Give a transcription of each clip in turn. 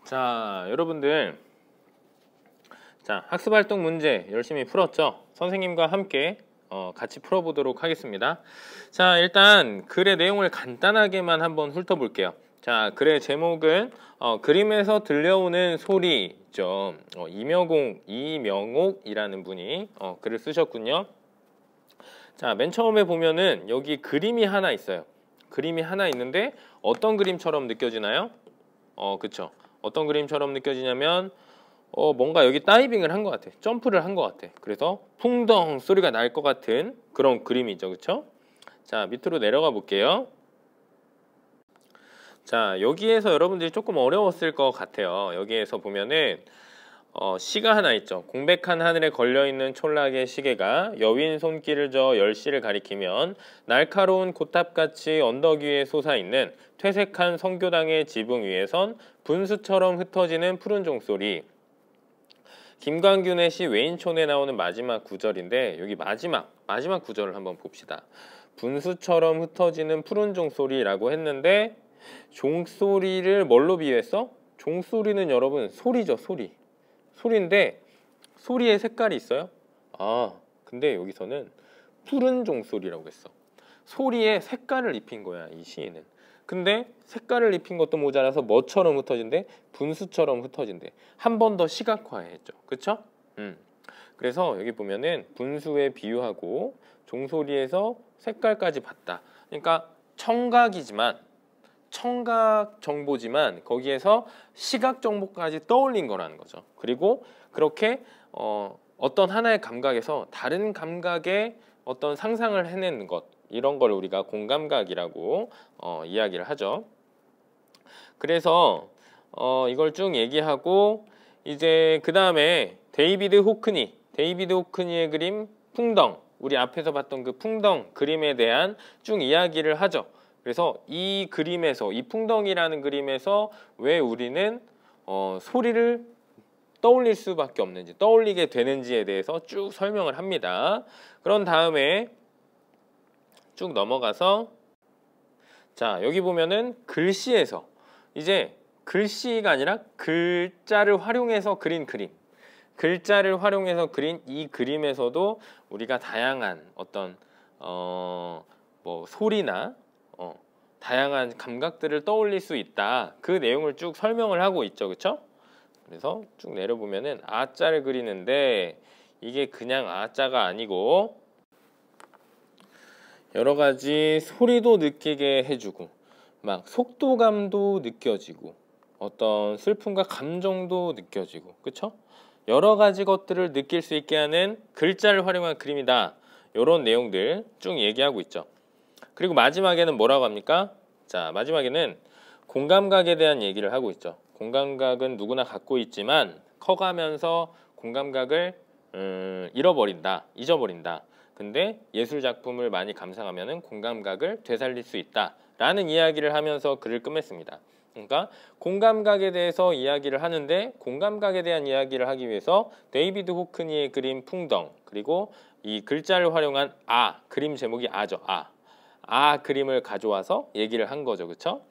자, 여러분들, 자, 학습활동 문제 열심히 풀었죠? 선생님과 함께 같이 풀어보도록 하겠습니다. 자, 일단 글의 내용을 간단하게만 한번 훑어볼게요. 자, 글의 제목은 그림에서 들려오는 소리죠. 이명옥이라는 분이 글을 쓰셨군요. 자, 맨 처음에 보면은 여기 그림이 하나 있어요. 그림이 하나 있는데 어떤 그림처럼 느껴지나요? 그쵸. 어떤 그림처럼 느껴지냐면 뭔가 여기 다이빙을 한 것 같아. 점프를 한 것 같아. 그래서 풍덩 소리가 날 것 같은 그런 그림이죠. 그쵸? 자, 밑으로 내려가 볼게요. 자, 여기에서 여러분들이 조금 어려웠을 것 같아요. 여기에서 보면은 시가 하나 있죠. 공백한 하늘에 걸려있는 촌락의 시계가 여윈 손길을 저어 10시를 가리키면 날카로운 고탑같이 언덕 위에 솟아있는 퇴색한 성교당의 지붕 위에선 분수처럼 흩어지는 푸른 종소리. 김광균의 시 외인촌에 나오는 마지막 구절인데 여기 마지막 구절을 한번 봅시다. 분수처럼 흩어지는 푸른 종소리라고 했는데 종소리를 뭘로 비유했어? 종소리는 여러분 소리죠. 소리인데 소리의 색깔이 있어요? 근데 여기서는 푸른 종소리라고 했어. 소리에 색깔을 입힌 거야, 이 시인은. 근데 색깔을 입힌 것도 모자라서 뭐처럼 흩어진대? 분수처럼 흩어진대. 한 번 더 시각화했죠. 그쵸? 그래서 여기 보면은 분수에 비유하고 종소리에서 색깔까지 봤다. 그러니까 청각 정보지만 거기에서 시각 정보까지 떠올린 거라는 거죠. 그리고 그렇게 어떤 하나의 감각에서 다른 감각의 어떤 상상을 해내는 것, 이런 걸 우리가 공감각이라고 이야기를 하죠. 그래서 이걸 쭉 얘기하고 이제 그 다음에 데이비드 호크니의 그림 풍덩, 우리 앞에서 봤던 그 풍덩 그림에 대한 쭉 이야기를 하죠. 그래서 이 그림에서, 이 풍덩이라는 그림에서 왜 우리는 소리를 떠올릴 수밖에 없는지, 떠올리게 되는지에 대해서 쭉 설명을 합니다. 그런 다음에 쭉 넘어가서 자, 여기 보면은 글씨에서 이제 글씨가 아니라 글자를 활용해서 그린 그림, 글자를 활용해서 그린 이 그림에서도 우리가 다양한 어떤 뭐 소리나 다양한 감각들을 떠올릴 수 있다. 그 내용을 쭉 설명을 하고 있죠. 그쵸? 그래서 쭉 내려보면은 아자를 그리는데 이게 그냥 아자가 아니고 여러 가지 소리도 느끼게 해주고 막 속도감도 느껴지고 어떤 슬픔과 감정도 느껴지고 그쵸? 여러 가지 것들을 느낄 수 있게 하는 글자를 활용한 그림이다. 이런 내용들 쭉 얘기하고 있죠. 그리고 마지막에는 뭐라고 합니까? 자, 마지막에는 공감각에 대한 얘기를 하고 있죠. 공감각은 누구나 갖고 있지만 커가면서 공감각을 잊어버린다. 근데 예술 작품을 많이 감상하면 공감각을 되살릴 수 있다 라는 이야기를 하면서 글을 끝맺습니다. 그러니까 공감각에 대해서 이야기를 하는데 공감각에 대한 이야기를 하기 위해서 데이비드 호크니의 그림 풍덩, 그리고 이 글자를 활용한 그림 제목이 아죠. 그림을 가져와서 얘기를 한 거죠. 그쵸?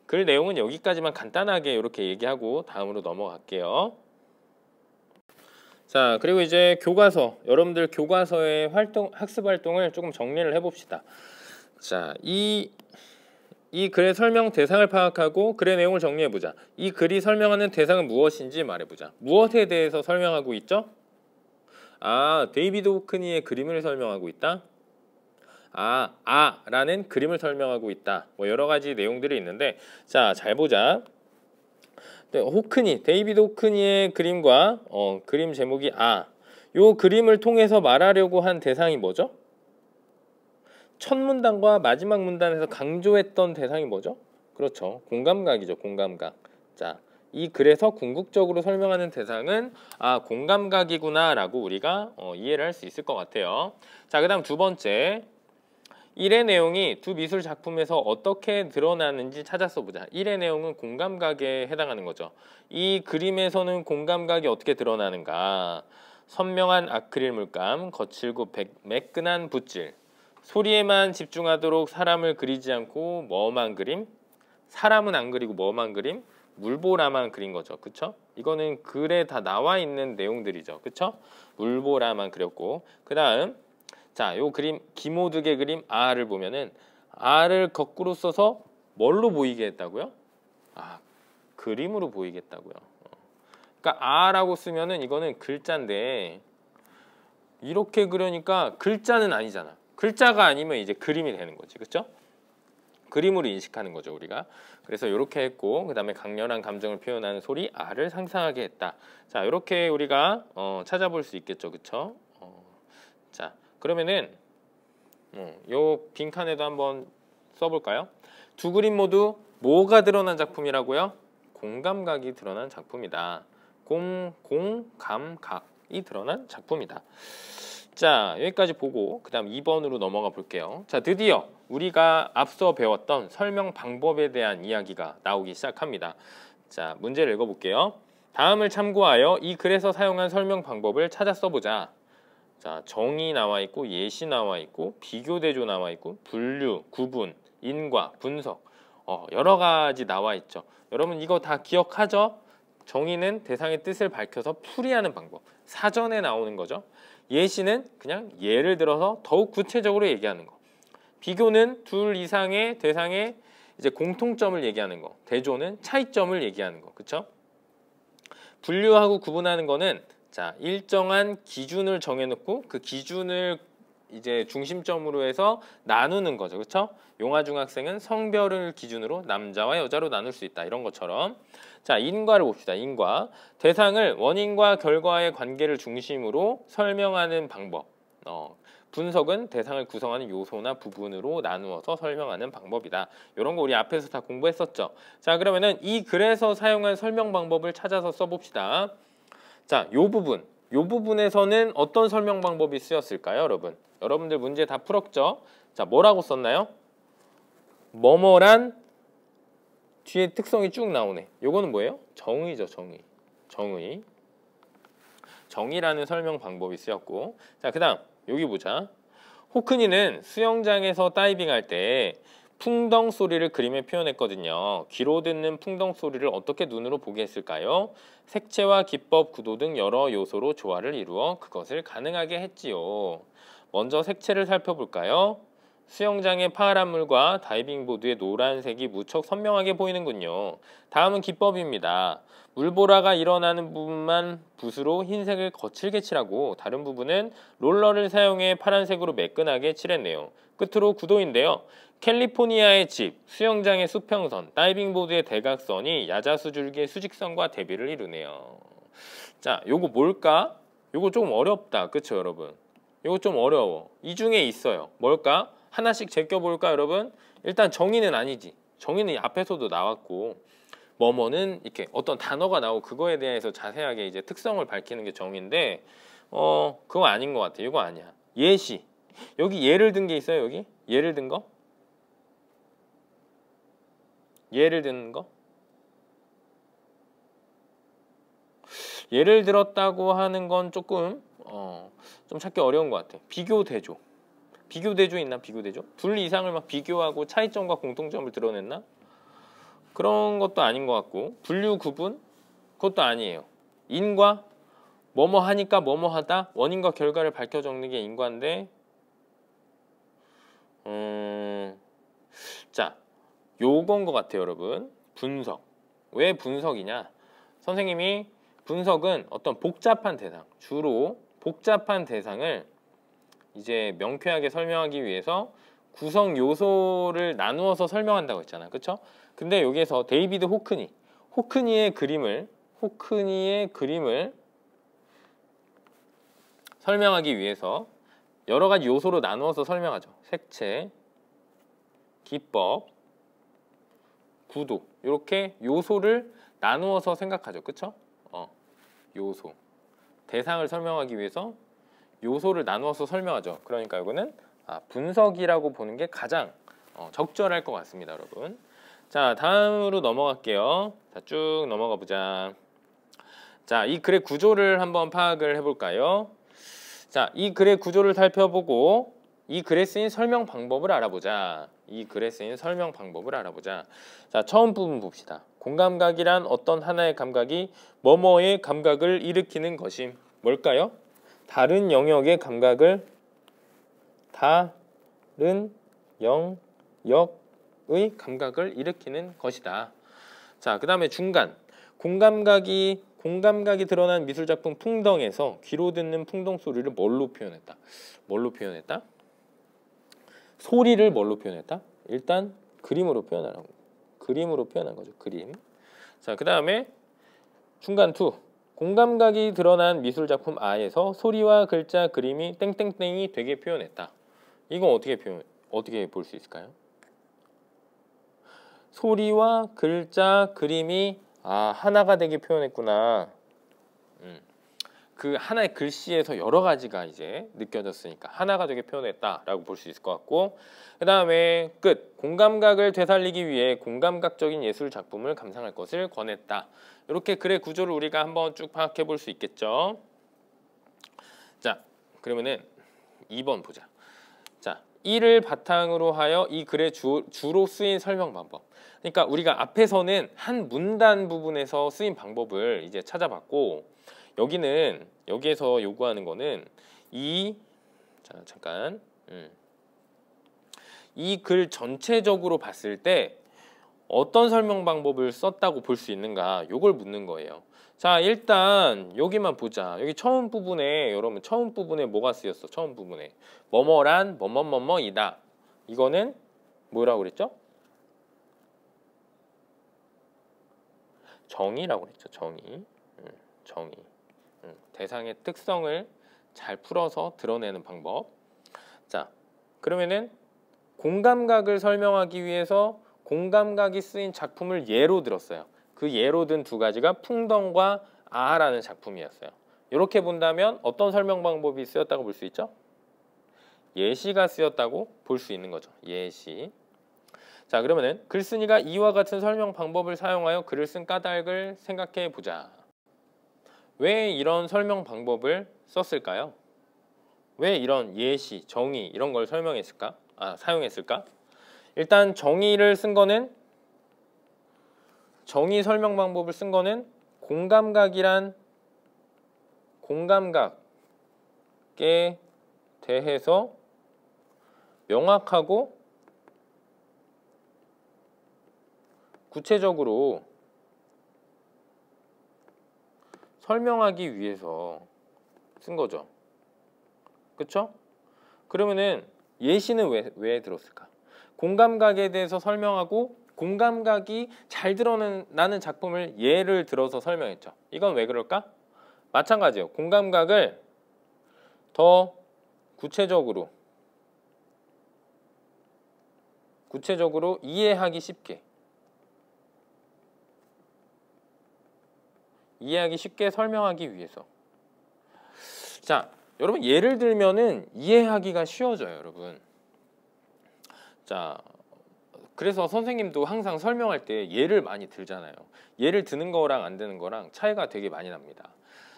글 내용은 여기까지만 간단하게 이렇게 얘기하고 다음으로 넘어갈게요. 자, 그리고 이제 교과서, 여러분들 교과서의 학습 활동을 조금 정리를 해봅시다. 자, 이 글의 설명 대상을 파악하고 글의 내용을 정리해보자. 이 글이 설명하는 대상은 무엇인지 말해보자. 무엇에 대해서 설명하고 있죠? 데이비드 호크니의 그림을 설명하고 있다. 라는 그림을 설명하고 있다. 뭐 여러 가지 내용들이 있는데, 자, 잘 보자. 네, 데이비드 호크니의 그림과 그림 제목이 요 그림을 통해서 말하려고 한 대상이 뭐죠? 첫 문단과 마지막 문단에서 강조했던 대상이 뭐죠? 그렇죠. 공감각이죠. 공감각. 자, 이 글에서 궁극적으로 설명하는 대상은 공감각이구나 라고 우리가 이해를 할 수 있을 것 같아요. 자, 그 다음 두 번째, 1의 내용이 두 미술 작품에서 어떻게 드러나는지 찾아서 보자. 1의 내용은 공감각에 해당하는 거죠. 이 그림에서는 공감각이 어떻게 드러나는가? 선명한 아크릴 물감, 거칠고 매끈한 붓질, 소리에만 집중하도록 사람을 그리지 않고 멍한 그림, 사람은 안 그리고 멍한 그림, 물보라만 그린 거죠. 그쵸? 이거는 글에 다 나와 있는 내용들이죠. 그쵸? 물보라만 그렸고 그 다음 자, 요 그림 기모득의 그림 R을 보면은 R을 거꾸로 써서 뭘로 보이게 했다고요? 아, 그림으로 보이겠다고요. 그러니까 R라고 쓰면은 이거는 글자인데 이렇게 그려니까 글자는 아니잖아. 글자가 아니면 이제 그림이 되는 거지. 그쵸? 그림으로 인식하는 거죠, 우리가. 그래서 이렇게 했고 그 다음에 강렬한 감정을 표현하는 소리 R을 상상하게 했다. 자, 이렇게 우리가 찾아볼 수 있겠죠. 그쵸? 자, 그러면은 요 빈칸에도 한번 써볼까요? 두 그림 모두 뭐가 드러난 작품이라고요? 공감각이 드러난 작품이다. 공감각이 드러난 작품이다. 자, 여기까지 보고 그 다음 2번으로 넘어가 볼게요. 자, 드디어 우리가 앞서 배웠던 설명 방법에 대한 이야기가 나오기 시작합니다. 자, 문제를 읽어볼게요. 다음을 참고하여 이 글에서 사용한 설명 방법을 찾아 써보자. 자, 정의 나와 있고 예시 나와 있고 비교대조 나와 있고 분류, 구분, 인과, 분석 여러 가지 나와 있죠. 여러분 이거 다 기억하죠? 정의는 대상의 뜻을 밝혀서 풀이하는 방법. 사전에 나오는 거죠. 예시는 그냥 예를 들어서 더욱 구체적으로 얘기하는 거. 비교는 둘 이상의 대상의 이제 공통점을 얘기하는 거. 대조는 차이점을 얘기하는 거. 그쵸? 분류하고 구분하는 거는 자, 일정한 기준을 정해놓고 그 기준을 이제 중심점으로 해서 나누는 거죠. 그렇죠? 용화중학생은 성별을 기준으로 남자와 여자로 나눌 수 있다. 이런 것처럼. 자, 인과를 봅시다. 인과. 대상을 원인과 결과의 관계를 중심으로 설명하는 방법. 분석은 대상을 구성하는 요소나 부분으로 나누어서 설명하는 방법이다. 이런 거 우리 앞에서 다 공부했었죠. 자, 그러면은 이 글에서 사용한 설명 방법을 찾아서 써봅시다. 자, 요 부분에서는 어떤 설명 방법이 쓰였을까요, 여러분? 여러분들 문제 다 풀었죠? 자, 뭐라고 썼나요? 뭐뭐란 뒤에 특성이 쭉 나오네. 요거는 뭐예요? 정의죠, 정의. 정의. 정의라는 설명 방법이 쓰였고. 자, 그 다음 여기 보자. 호크니는 수영장에서 다이빙할 때 풍덩 소리를 그림에 표현했거든요. 귀로 듣는 풍덩 소리를 어떻게 눈으로 보게 했을까요? 색채와 기법, 구도 등 여러 요소로 조화를 이루어 그것을 가능하게 했지요. 먼저 색채를 살펴볼까요? 수영장의 파란 물과 다이빙보드의 노란색이 무척 선명하게 보이는군요. 다음은 기법입니다. 물보라가 일어나는 부분만 붓으로 흰색을 거칠게 칠하고 다른 부분은 롤러를 사용해 파란색으로 매끈하게 칠했네요. 끝으로 구도인데요. 캘리포니아의 집, 수영장의 수평선, 다이빙보드의 대각선이 야자수줄기의 수직선과 대비를 이루네요. 자, 요거 뭘까? 요거 좀 어렵다. 그쵸, 여러분? 요거 좀 어려워. 이 중에 있어요. 뭘까? 하나씩 제껴볼까, 여러분? 일단 정의는 아니지. 정의는 앞에서도 나왔고 뭐뭐는 이렇게 어떤 단어가 나오고 그거에 대해서 자세하게 이제 특성을 밝히는 게 정의인데 그거 아닌 것 같아. 이거 아니야. 예시. 여기 예를 든 게 있어요, 여기? 예를 든 거? 예를 드는 거? 예를 들었다고 하는 건 조금 좀 찾기 어려운 것 같아. 비교 대조. 비교 대조 있나? 비교 대조? 둘 이상을 막 비교하고 차이점과 공통점을 드러냈나? 그런 것도 아닌 것 같고. 분류 구분? 그것도 아니에요. 인과? 뭐뭐 하니까 뭐뭐 하다? 원인과 결과를 밝혀 적는 게 인과인데 자, 요건 것 같아요, 여러분. 분석. 왜 분석이냐? 선생님이 분석은 어떤 복잡한 대상, 주로 복잡한 대상을 이제 명쾌하게 설명하기 위해서 구성 요소를 나누어서 설명한다고 했잖아. 그쵸? 근데 여기에서 데이비드 호크니의 그림을 설명하기 위해서 여러 가지 요소로 나누어서 설명하죠. 색채, 기법, 구도. 이렇게 요소를 나누어서 생각하죠. 그쵸? 요소. 대상을 설명하기 위해서 요소를 나누어서 설명하죠. 그러니까 이거는 분석이라고 보는 게 가장 적절할 것 같습니다, 여러분. 자, 다음으로 넘어갈게요. 자, 쭉 넘어가 보자. 자, 이 글의 구조를 한번 파악을 해볼까요? 자, 이 글의 구조를 살펴보고 이 글에 쓰인 설명 방법을 알아보자. 자, 처음 부분 봅시다. 공감각이란 어떤 하나의 감각이 뭐뭐의 감각을 일으키는 것임. 뭘까요? 다른 영역의 감각을 다른 영역의 감각을 일으키는 것이다. 자, 그 다음에 중간. 공감각이 드러난 미술작품 풍덩에서 귀로 듣는 풍덩 소리를 뭘로 표현했다? 뭘로 표현했다? 소리를 뭘로 표현했다? 일단 그림으로 표현하라고. 그림으로 표현한 거죠. 그림. 자, 그 다음에 중간 2. 공감각이 드러난 미술작품 아에서 소리와 글자, 그림이 땡땡땡이 되게 표현했다. 이건 어떻게 볼 수 있을까요? 소리와 글자, 그림이 하나가 되게 표현했구나. 그 하나의 글씨에서 여러 가지가 이제 느껴졌으니까 하나가 되게 표현했다라고 볼 수 있을 것 같고, 그 다음에 끝. 공감각을 되살리기 위해 공감각적인 예술 작품을 감상할 것을 권했다. 이렇게 글의 구조를 우리가 한번 쭉 파악해 볼 수 있겠죠. 자, 그러면은 2번 보자. 자, 이를 바탕으로 하여 이 글의 주로 쓰인 설명 방법. 그러니까 우리가 앞에서는 한 문단 부분에서 쓰인 방법을 이제 찾아봤고, 여기에서 요구하는 거는 이 글 전체적으로 봤을 때 어떤 설명 방법을 썼다고 볼 수 있는가, 요걸 묻는 거예요. 자, 일단 여기만 보자. 여기 처음 부분에, 여러분 처음 부분에 뭐가 쓰였어? 처음 부분에 뭐뭐란 뭐뭐뭐뭐이다. 이거는 뭐라고 그랬죠? 정의라고 그랬죠. 정의. 대상의 특성을 잘 풀어서 드러내는 방법. 자, 그러면은 공감각을 설명하기 위해서 공감각이 쓰인 작품을 예로 들었어요. 그 예로 든 두 가지가 풍덩과 아라는 작품이었어요. 이렇게 본다면 어떤 설명 방법이 쓰였다고 볼 수 있죠? 예시가 쓰였다고 볼 수 있는 거죠. 예시. 자, 그러면은 글쓴이가 이와 같은 설명 방법을 사용하여 글을 쓴 까닭을 생각해 보자. 왜 이런 설명 방법을 썼을까요? 왜 이런 예시, 정의 이런 걸 사용했을까? 일단 정의 설명 방법을 쓴 거는 공감각에 대해서 명확하고 구체적으로 설명하기 위해서 쓴 거죠. 그쵸? 그러면은 예시는 왜 들었을까? 공감각에 대해서 설명하고 공감각이 잘 드러나는 작품을 예를 들어서 설명했죠. 이건 왜 그럴까? 마찬가지예요. 공감각을 더 구체적으로 이해하기 쉽게 설명하기 위해서. 자, 여러분 예를 들면은 이해하기가 쉬워져요, 여러분. 자, 그래서 선생님도 항상 설명할 때 예를 많이 들잖아요. 예를 드는 거랑 안 드는 거랑 차이가 되게 많이 납니다.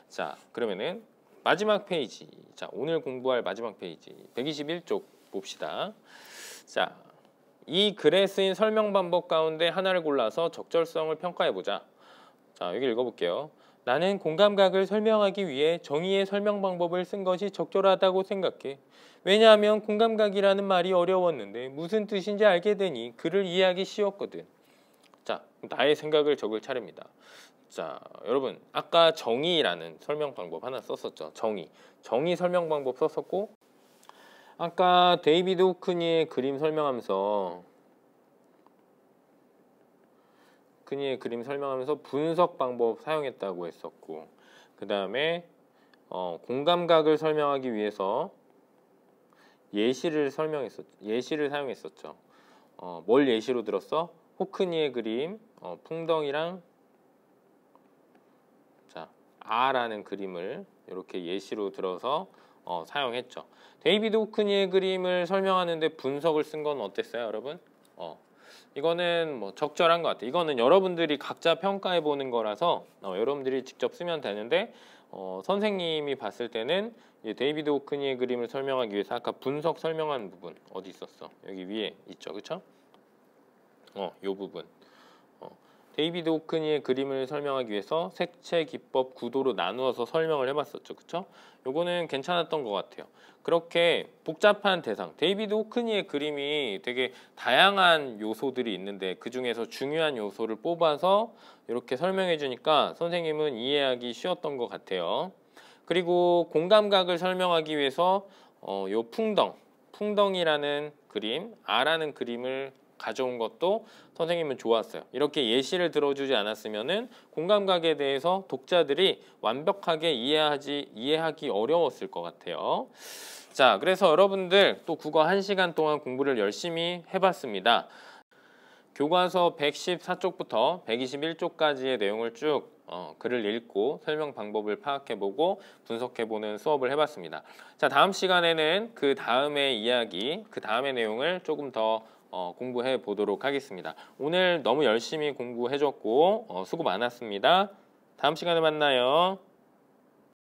자, 그러면은 마지막 페이지. 자, 오늘 공부할 마지막 페이지 121쪽 봅시다. 자, 이 글에 쓰인 설명 방법 가운데 하나를 골라서 적절성을 평가해 보자. 자, 여기 읽어볼게요. 나는 공감각을 설명하기 위해 정의의 설명 방법을 쓴 것이 적절하다고 생각해. 왜냐하면 공감각이라는 말이 어려웠는데 무슨 뜻인지 알게 되니 글을 이해하기 쉬웠거든. 자, 나의 생각을 적을 차례입니다. 자, 여러분 아까 정의라는 설명 방법 하나 썼었죠. 정의 설명 방법 썼었고, 아까 데이비드 호크니의 그림 설명하면서 분석 방법 사용했다고 했었고, 그 다음에 공감각을 설명하기 위해서 예시를 사용했었죠. 뭘 예시로 들었어? 호크니의 그림, 풍덩이랑 아라는 그림을 이렇게 예시로 들어서 사용했죠. 데이비드 호크니의 그림을 설명하는데 분석을 쓴 건 어땠어요, 여러분? 이거는 뭐 적절한 것 같아요. 이거는 여러분들이 각자 평가해 보는 거라서 여러분들이 직접 쓰면 되는데, 선생님이 봤을 때는 데이비드 호크니의 그림을 설명하기 위해서 아까 분석 설명한 부분 어디 있었어? 여기 위에 있죠, 그쵸? 요 부분. 데이비드 호크니의 그림을 설명하기 위해서 색채, 기법, 구도로 나누어서 설명을 해봤었죠. 그쵸? 요거는 괜찮았던 것 같아요. 그렇게 복잡한 대상, 데이비드 호크니의 그림이 되게 다양한 요소들이 있는데 그 중에서 중요한 요소를 뽑아서 이렇게 설명해 주니까 선생님은 이해하기 쉬웠던 것 같아요. 그리고 공감각을 설명하기 위해서 요 풍덩이라는 그림, 아라는 그림을 가져온 것도 선생님은 좋았어요. 이렇게 예시를 들어주지 않았으면은 공감각에 대해서 독자들이 완벽하게 이해하기 어려웠을 것 같아요. 자, 그래서 여러분들 또 국어 1시간 동안 공부를 열심히 해봤습니다. 교과서 114쪽부터 121쪽까지의 내용을 쭉 글을 읽고 설명 방법을 파악해보고 분석해보는 수업을 해봤습니다. 자, 다음 시간에는 그 다음의 이야기, 그 다음의 내용을 조금 더 공부해 보도록 하겠습니다. 오늘 너무 열심히 공부해줬고 수고 많았습니다. 다음 시간에 만나요.